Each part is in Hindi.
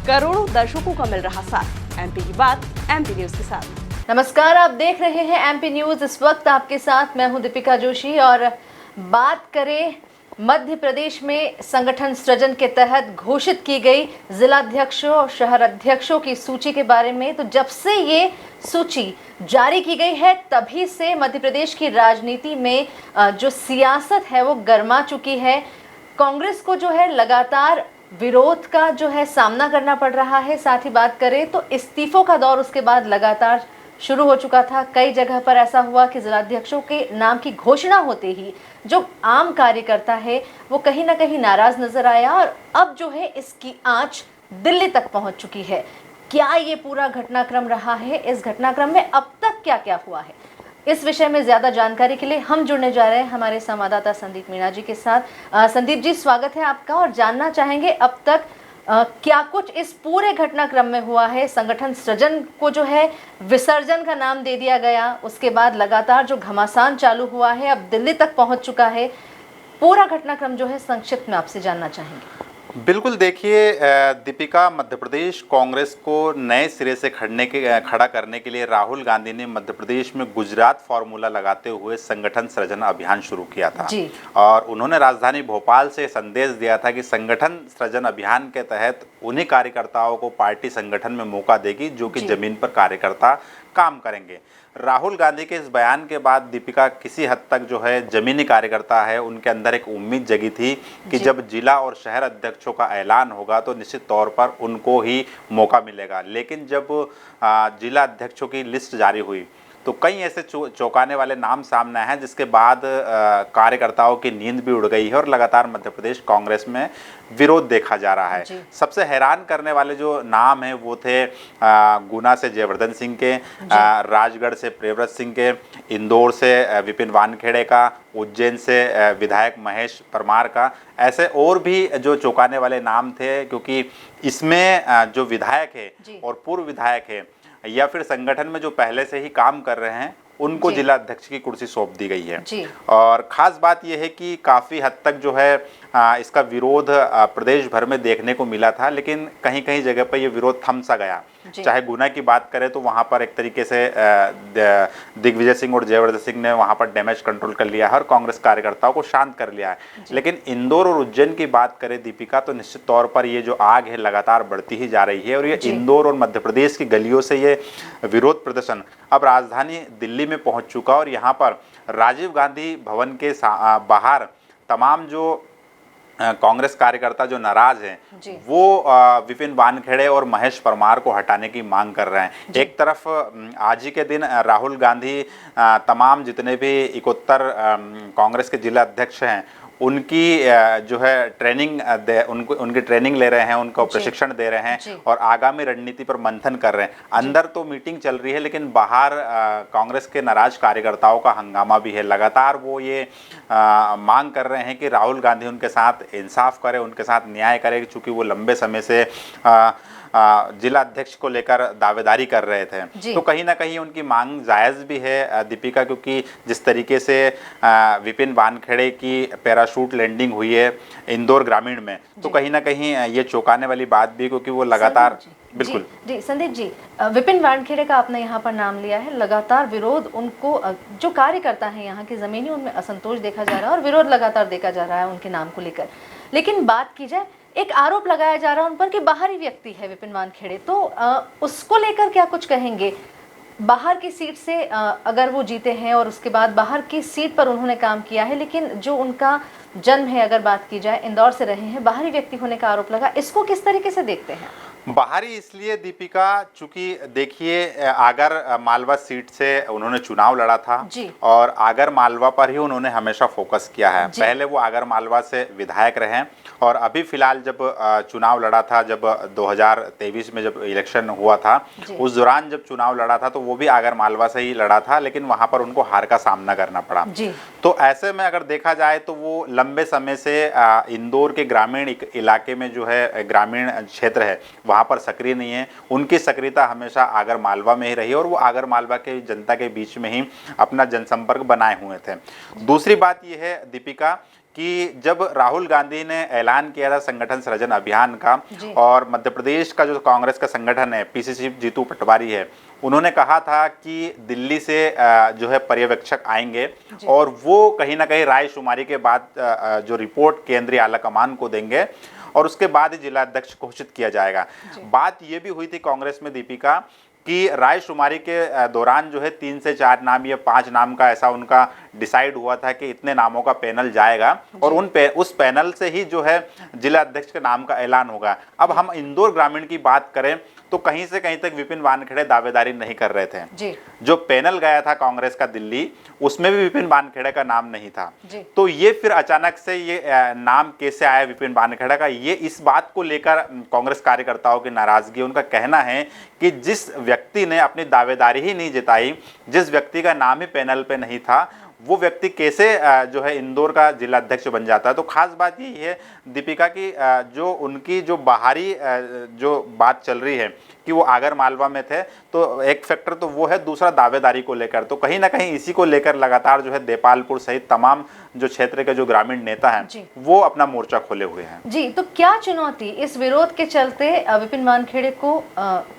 करोड़ों दर्शकों का मिल रहा साथ। एमपी की बात एमपी न्यूज के साथ। नमस्कार, आप देख रहे हैं एमपी न्यूज। इस वक्त आपके साथ मैं हूं दीपिका जोशी। और बात करें मध्य प्रदेश में संगठन सृजन के तहत घोषित की गई जिलाध्यक्षों और शहर अध्यक्षों की सूची के बारे में, तो जब से ये सूची जारी की गई है तभी से मध्य प्रदेश की राजनीति में जो सियासत है वो गर्मा चुकी है। कांग्रेस को जो है लगातार विरोध का जो है सामना करना पड़ रहा है। साथ ही बात करें तो इस्तीफों का दौर उसके बाद लगातार शुरू हो चुका था। कई जगह पर ऐसा हुआ कि जिलाध्यक्षों के नाम की घोषणा होते ही जो आम कार्यकर्ता है वो कहीं ना कहीं नाराज नजर आया, और अब जो है इसकी आंच दिल्ली तक पहुंच चुकी है। क्या ये पूरा घटनाक्रम रहा है? इस घटनाक्रम में अब तक क्या क्या हुआ है? इस विषय में ज्यादा जानकारी के लिए हम जुड़ने जा रहे हैं हमारे संवाददाता संदीप मीणा जी के साथ। संदीप जी, स्वागत है आपका, और जानना चाहेंगे अब तक क्या कुछ इस पूरे घटनाक्रम में हुआ है। संगठन सृजन को जो है विसर्जन का नाम दे दिया गया, उसके बाद लगातार जो घमासान चालू हुआ है अब दिल्ली तक पहुंच चुका है। पूरा घटनाक्रम जो है संक्षिप्त में आपसे जानना चाहेंगे। बिल्कुल, देखिए दीपिका, मध्य प्रदेश कांग्रेस को नए सिरे से खड़ा करने के लिए राहुल गांधी ने मध्य प्रदेश में गुजरात फॉर्मूला लगाते हुए संगठन सृजन अभियान शुरू किया था जी। और उन्होंने राजधानी भोपाल से संदेश दिया था कि संगठन सृजन अभियान के तहत उन्हीं कार्यकर्ताओं को पार्टी संगठन में मौका देगी जो कि जमीन पर कार्यकर्ता काम करेंगे। राहुल गांधी के इस बयान के बाद दीपिका, किसी हद तक जो है जमीनी कार्यकर्ता है उनके अंदर एक उम्मीद जगी थी कि जब जिला और शहर अध्यक्षों का ऐलान होगा तो निश्चित तौर पर उनको ही मौका मिलेगा। लेकिन जब जिला अध्यक्षों की लिस्ट जारी हुई तो कई ऐसे चौंकाने वाले नाम सामने हैं जिसके बाद कार्यकर्ताओं की नींद भी उड़ गई है और लगातार मध्य प्रदेश कांग्रेस में विरोध देखा जा रहा है। सबसे हैरान करने वाले जो नाम हैं वो थे गुना से जयवर्धन सिंह के, राजगढ़ से प्रियव्रत सिंह के, इंदौर से विपिन वानखेड़े का, उज्जैन से विधायक महेश परमार का। ऐसे और भी जो चौंकाने वाले नाम थे, क्योंकि इसमें जो विधायक है और पूर्व विधायक है या फिर संगठन में जो पहले से ही काम कर रहे हैं उनको जिला अध्यक्ष की कुर्सी सौंप दी गई है। और ख़ास बात यह है कि काफ़ी हद तक जो है इसका विरोध प्रदेश भर में देखने को मिला था, लेकिन कहीं कहीं जगह पर यह विरोध थम सा गया। चाहे गुना की बात करें तो वहाँ पर एक तरीके से दिग्विजय सिंह और जयवर्धन सिंह ने वहाँ पर डैमेज कंट्रोल कर लिया है और कांग्रेस कार्यकर्ताओं को शांत कर लिया है। लेकिन इंदौर और उज्जैन की बात करें दीपिका, तो निश्चित तौर पर ये जो आग है लगातार बढ़ती ही जा रही है और ये इंदौर और मध्य प्रदेश की गलियों से ये विरोध प्रदर्शन अब राजधानी दिल्ली में पहुंच चुका और यहाँ पर राजीव गांधी भवन के बाहर तमाम जो कांग्रेस कार्यकर्ता जो नाराज हैं वो विपिन वानखेड़े और महेश परमार को हटाने की मांग कर रहे हैं। एक तरफ आज ही के दिन राहुल गांधी तमाम जितने भी 71 कांग्रेस के जिला अध्यक्ष हैं उनकी जो है उनकी ट्रेनिंग ले रहे हैं, उनको प्रशिक्षण दे रहे हैं और आगामी रणनीति पर मंथन कर रहे हैं। अंदर तो मीटिंग चल रही है लेकिन बाहर कांग्रेस के नाराज कार्यकर्ताओं का हंगामा भी है। लगातार वो ये मांग कर रहे हैं कि राहुल गांधी उनके साथ इंसाफ करे, उनके साथ न्याय करे, चूँकि वो लंबे समय से जिला अध्यक्ष को लेकर दावेदारी कर रहे थे। तो कहीं ना कहीं उनकी मांग जायज़ भी है दीपिका, क्योंकि जिस तरीके से विपिन वानखेड़े की पैराशूट लैंडिंग हुई है इंदौर ग्रामीण में, तो कहीं ना कहीं ये चौंकाने वाली बात भी, क्योंकि वो लगातार बिल्कुल जी संदीप जी, विपिन वानखेड़े का आपने यहाँ पर नाम लिया है। लगातार विरोध उनको, जो कार्यकर्ता है यहाँ के जमीनी, उनमें असंतोष देखा जा रहा है और विरोध लगातार देखा जा रहा है उनके नाम को लेकर। लेकिन बात की जाए, एक आरोप लगाया जा रहा है उन पर कि बाहरी व्यक्ति है विपिन वानखेड़े, तो उसको लेकर क्या कुछ कहेंगे? बाहर की सीट से अगर वो जीते हैं और उसके बाद बाहर की सीट पर उन्होंने काम किया है, लेकिन जो उनका जन्म है, अगर बात की जाए, इंदौर से रहे हैं, बाहरी व्यक्ति होने का आरोप लगा, इसको किस तरीके से देखते हैं? बाहरी इसलिए दीपिका, चूंकि देखिए आगर मालवा सीट से उन्होंने चुनाव लड़ा था और आगर मालवा पर ही उन्होंने हमेशा फोकस किया है। पहले वो आगर मालवा से विधायक रहे और अभी फिलहाल जब चुनाव लड़ा था, जब 2023 में जब इलेक्शन हुआ था, उस दौरान जब चुनाव लड़ा था तो वो भी आगर मालवा से ही लड़ा था, लेकिन वहां पर उनको हार का सामना करना पड़ा। तो ऐसे में अगर देखा जाए तो वो लंबे समय से इंदौर के ग्रामीण इलाके में जो है ग्रामीण क्षेत्र है वहाँ पर सक्रिय नहीं है। उनकी सक्रियता हमेशा आगर मालवा में ही रही और वो आगर मालवा के जनता के बीच में ही अपना जनसंपर्क बनाए हुए थे। दूसरी बात यह है दीपिका कि जब राहुल गांधी ने ऐलान किया था संगठन सृजन अभियान का, जी। और मध्य प्रदेश का जो कांग्रेस का संगठन है, पीसीसी जीतू पटवारी है, उन्होंने कहा था कि दिल्ली से जो है पर्यवेक्षक आएंगे और वो कहीं ना कहीं रायशुमारी के बाद जो रिपोर्ट केंद्रीय आला कमान को देंगे और उसके बाद ही जिला अध्यक्ष घोषित किया जाएगा। बात ये भी हुई थी कांग्रेस में दीपिका कि रायशुमारी के दौरान जो है 3 से 4 नाम या 5 नाम का ऐसा उनका डिसाइड हुआ था कि इतने नामों का पैनल जाएगा और उस पैनल से ही जो है जिला अध्यक्ष के नाम का ऐलान होगा। अब हम इंदौर ग्रामीण की बात करें तो कहीं से कहीं तक विपिन वानखेड़े दावेदारी नहीं कर रहे थे जी। जो पैनल गया था कांग्रेस का दिल्ली, उसमें भी विपिन वानखेड़े का नाम नहीं था जी। तो ये फिर अचानक से ये नाम कैसे आया विपिन वानखेड़े का, ये इस बात को लेकर कांग्रेस कार्यकर्ताओं की नाराजगी। उनका कहना है कि जिस व्यक्ति ने अपनी दावेदारी ही नहीं जताई, जिस व्यक्ति का नाम ही पैनल पे नहीं था, वो व्यक्ति कैसे जो है इंदौर का जिला अध्यक्ष बन जाता है। तो खास बात यही है दीपिका की जो उनकी जो बाहरी जो बात चल रही है कि वो आगर मालवा में थे, तो एक फैक्टर तो वो है, दूसरा दावेदारी को लेकर, तो कहीं ना कहीं इसी को लेकर लगातार जो है देपालपुर सहित तमाम जो क्षेत्र के जो ग्रामीण नेता हैं वो अपना मोर्चा खोले हुए हैं। जी, तो क्या चुनौती इस विरोध के चलते विपिन वानखेड़े को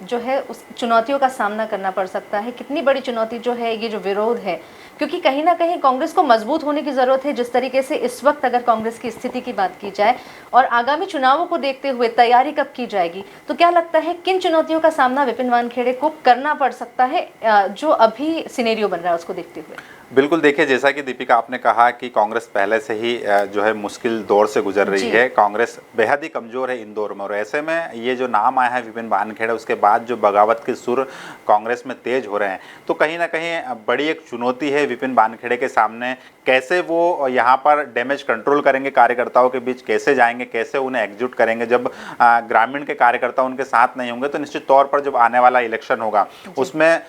जो है उस चुनौतियों का सामना करना पड़ सकता है? कितनी बड़ी चुनौती जो है ये जो विरोध है, क्योंकि कहीं ना कहीं कांग्रेस को मजबूत होने की जरूरत है। जिस तरीके से इस वक्त अगर कांग्रेस की स्थिति की बात की जाए और आगामी चुनावों को देखते हुए तैयारी कब की जाएगी, तो क्या लगता है किन चुनौतियों का सामना विपिन वानखेड़े को करना पड़ सकता है जो अभी सिनेरियो बन रहा है उसको देखते हुए? बिल्कुल, देखिए जैसा कि दीपिका आपने कहा कि कांग्रेस पहले से ही जो है मुश्किल दौर से गुजर रही है, कांग्रेस बेहद ही कमजोर है इंदौर में, और ऐसे में ये जो नाम आया है विपिन वानखेड़े, उसके बाद जो बगावत के सुर कांग्रेस में तेज हो रहे हैं, तो कहीं ना कहीं बड़ी एक चुनौती है विपिन वानखेड़े के सामने। कैसे वो यहाँ पर डैमेज कंट्रोल करेंगे, कार्यकर्ताओं के बीच कैसे जाएंगे, कैसे उन्हें एकजुट करेंगे। जब ग्रामीण के कार्यकर्ता उनके साथ नहीं होंगे तो निश्चित तौर पर जब आने वाला इलेक्शन होगा उसमें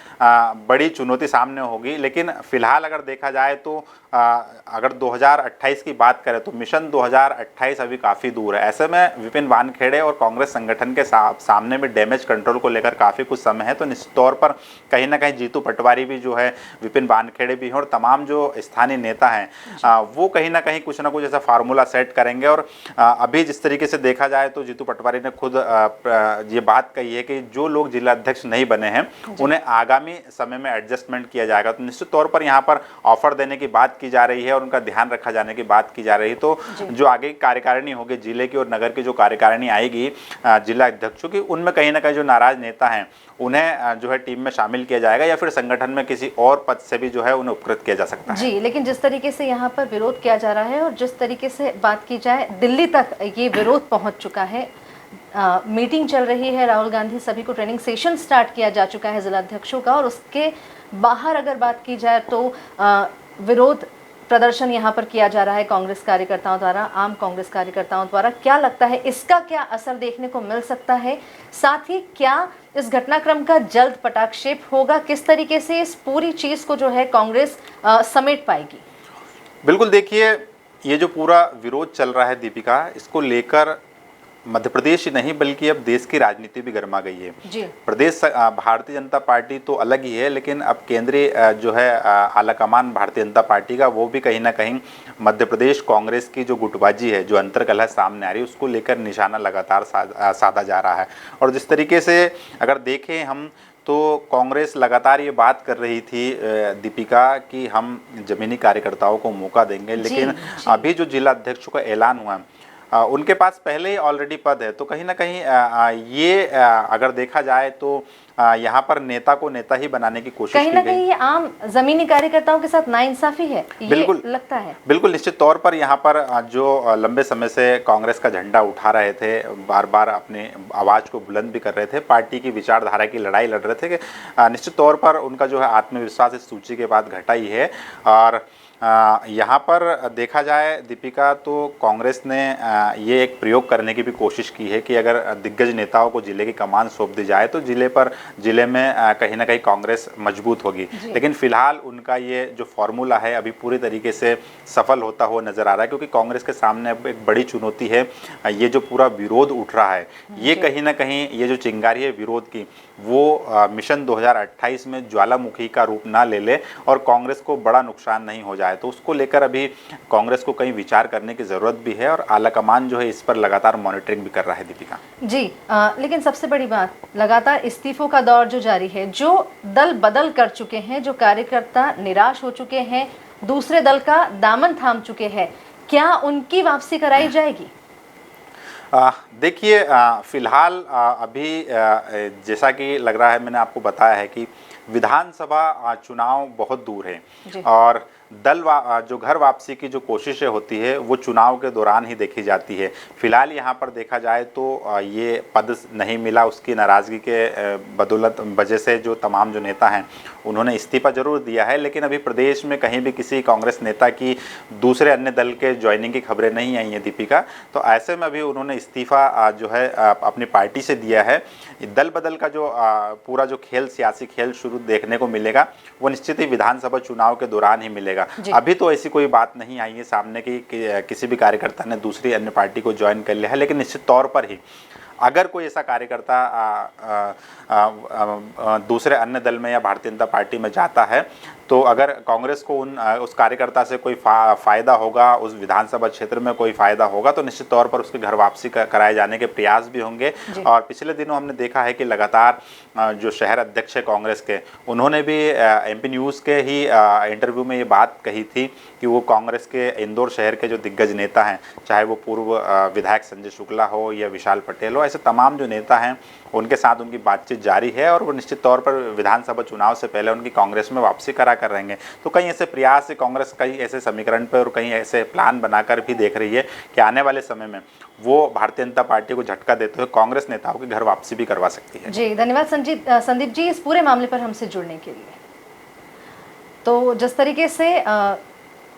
बड़ी चुनौती सामने होगी। लेकिन फिलहाल अगर देखा जाए तो अगर 2028 की बात करें तो मिशन 2028 अभी काफ़ी दूर है। ऐसे में विपिन वानखेड़े और कांग्रेस संगठन के सामने में डैमेज कंट्रोल को लेकर काफ़ी कुछ समय है, तो निश्चित तौर पर कहीं ना कहीं जीतू पटवारी भी जो है, विपिन वानखेड़े भी हैं और तमाम जो स्थानीय नेता हैं वो कहीं ना कहीं कुछ ना कुछ ऐसा फार्मूला सेट करेंगे। और अभी जिस तरीके से देखा जाए तो जीतू पटवारी ने खुद ये बात कही है कि जो लोग जिला अध्यक्ष नहीं बने हैं उन्हें आगामी समय में एडजस्टमेंट किया जाएगा। तो निश्चित तौर पर यहाँ पर ऑफर देने की बात की जा रही है और उनका ध्यान रखा जाने की बात की जा रही है। तो जो आगे की कार्यकारिणी होगी, जिले की और नगर की जो कार्यकारिणी आएगी जिला अध्यक्षों की, उनमें कहीं ना कहीं जो नाराज नेता हैं उन्हें जो है टीम में शामिल किया जाएगा या फिर संगठन में किसी और पद से भी जो है उन्हें उपकृत किया जा सकता है। जी, लेकिन जिस तरीके से यहाँ पर विरोध किया जा रहा है और जिस तरीके से बात की जाए दिल्ली तक ये विरोध पहुँच चुका है, मीटिंग चल रही है, राहुल गांधी सभी को ट्रेनिंग सेशन स्टार्ट किया जा चुका है जिला अध्यक्षों का, और उसके बाहर अगर बात की जाए तो विरोध प्रदर्शन यहाँ पर किया जा रहा है कांग्रेस कार्यकर्ताओं द्वारा, आम कांग्रेस कार्यकर्ताओं द्वारा। क्या लगता है इसका क्या असर देखने को मिल सकता है? साथ ही क्या इस घटनाक्रम का जल्द पटाक्षेप होगा? किस तरीके से इस पूरी चीज को जो है कांग्रेस समेट पाएगी? बिल्कुल, देखिए ये जो पूरा विरोध चल रहा है दीपिका, इसको लेकर मध्य प्रदेश ही नहीं बल्कि अब देश की राजनीति भी गर्मा गई है जी। प्रदेश भारतीय जनता पार्टी तो अलग ही है, लेकिन अब केंद्रीय जो है आलाकमान भारतीय जनता पार्टी का, वो भी कहीं ना कहीं मध्य प्रदेश कांग्रेस की जो गुटबाजी है, जो अंतर्कलह सामने आ रही है, उसको लेकर निशाना लगातार साधा जा रहा है। और जिस तरीके से अगर देखें हम तो कांग्रेस लगातार ये बात कर रही थी दीपिका कि हम जमीनी कार्यकर्ताओं को मौका देंगे, लेकिन अभी जो जिला अध्यक्षों का ऐलान हुआ उनके पास पहले ही ऑलरेडी पद है। तो कहीं ना कहीं ये अगर देखा जाए तो यहाँ पर नेता को नेता ही बनाने की कोशिश कहीं ना कहीं ये आम जमीनी कार्यकर्ताओं के साथ नाइंसाफी है, बिल्कुल ये लगता है। बिल्कुल, निश्चित तौर पर यहाँ पर जो लंबे समय से कांग्रेस का झंडा उठा रहे थे, बार बार अपने आवाज़ को बुलंद भी कर रहे थे, पार्टी की विचारधारा की लड़ाई लड़ रहे थे, कि निश्चित तौर पर उनका जो है आत्मविश्वास इस सूची के बाद घटा ही है। और यहाँ पर देखा जाए दीपिका तो कांग्रेस ने ये एक प्रयोग करने की भी कोशिश की है कि अगर दिग्गज नेताओं को जिले की कमान सौंप दी जाए तो जिले में कहीं ना कहीं कांग्रेस मजबूत होगी। लेकिन फिलहाल उनका ये जो फॉर्मूला है अभी पूरी तरीके से सफल होता हुआ नजर आ रहा है, क्योंकि कांग्रेस के सामने अब एक बड़ी चुनौती है, ये जो पूरा विरोध उठ रहा है, ये कहीं ना कहीं ये जो चिंगारी है विरोध की, वो मिशन 2028 में ज्वालामुखी का रूप ना ले ले और कांग्रेस को बड़ा नुकसान नहीं हो जाए। है, तो उसको लेकर अभी कांग्रेस को कहीं विचार करने की ज़रूरत भी है और आलाकमान जो है इस पर लगातार मॉनिटरिंग भी कर रहा है। दीपिका जी, लेकिन सबसे बड़ी बात, लगातार इस्तीफों का दौर जो जारी है, जो दल बदल कर चुके हैं, जो कार्यकर्ता निराश हो चुके हैं, दूसरे दल का दामन थाम चुके हैं, क्या उनकी वापसी कराई जाएगी? देखिए, फिलहाल अभी जैसा कि लग रहा है, मैंने आपको बताया है कि विधानसभा चुनाव बहुत दूर है और जो घर वापसी की जो कोशिशें होती है वो चुनाव के दौरान ही देखी जाती है। फिलहाल यहाँ पर देखा जाए तो ये पद नहीं मिला, उसकी नाराज़गी के बदौलत वजह से जो तमाम जो नेता हैं उन्होंने इस्तीफा जरूर दिया है, लेकिन अभी प्रदेश में कहीं भी किसी कांग्रेस नेता की दूसरे अन्य दल के ज्वाइनिंग की खबरें नहीं आई हैं दीपिका। तो ऐसे में अभी उन्होंने इस्तीफा जो है अपनी पार्टी से दिया है। दल बदल का जो पूरा जो खेल, सियासी खेल शुरू देखने को मिलेगा वो निश्चित ही विधानसभा चुनाव के दौरान ही मिलेगा। अभी तो ऐसी कोई बात नहीं आई है सामने की कि किसी भी कार्यकर्ता ने दूसरी अन्य पार्टी को ज्वाइन कर लिया है, लेकिन निश्चित तौर पर ही अगर कोई ऐसा कार्यकर्ता दूसरे अन्य दल में या भारतीय जनता पार्टी में जाता है तो अगर कांग्रेस को उस कार्यकर्ता से कोई फ़ायदा होगा, उस विधानसभा क्षेत्र में कोई फ़ायदा होगा, तो निश्चित तौर पर उसके घर वापसी कराए जाने के प्रयास भी होंगे। और पिछले दिनों हमने देखा है कि लगातार जो शहर अध्यक्ष है कांग्रेस के, उन्होंने भी एमपी न्यूज़ के ही इंटरव्यू में ये बात कही थी कि वो कांग्रेस के इंदौर शहर के जो दिग्गज नेता हैं, चाहे वो पूर्व विधायक संजय शुक्ला हो या विशाल पटेल हो, ऐसे तमाम जो नेता हैं उनके साथ उनकी बातचीत जारी है और वो निश्चित तौर पर विधानसभा चुनाव से पहले उनकी कांग्रेस में वापसी करा कर रहेंगे। तो कई ऐसे प्रयास है कांग्रेस, कई ऐसे समीकरण पर और कई ऐसे प्लान बनाकर भी देख रही है कि आने वाले समय में वो भारतीय जनता पार्टी को झटका देते हुए कांग्रेस नेताओं की घर वापसी भी करवा सकती है। जी, धन्यवाद संदीप जी इस पूरे मामले पर हमसे जुड़ने के लिए। तो जिस तरीके से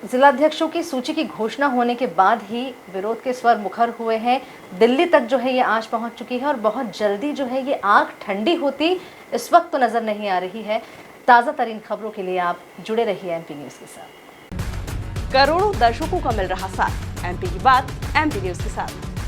जिलाध्यक्षों की सूची की घोषणा होने के बाद ही विरोध के स्वर मुखर हुए हैं, दिल्ली तक जो है ये आंच पहुंच चुकी है और बहुत जल्दी जो है ये आग ठंडी होती इस वक्त तो नजर नहीं आ रही है। ताज़ा तरीन खबरों के लिए आप जुड़े रहिए एमपी न्यूज़ के साथ। करोड़ों दर्शकों का मिल रहा साथ, एमपी की बात एमपी न्यूज़ के साथ।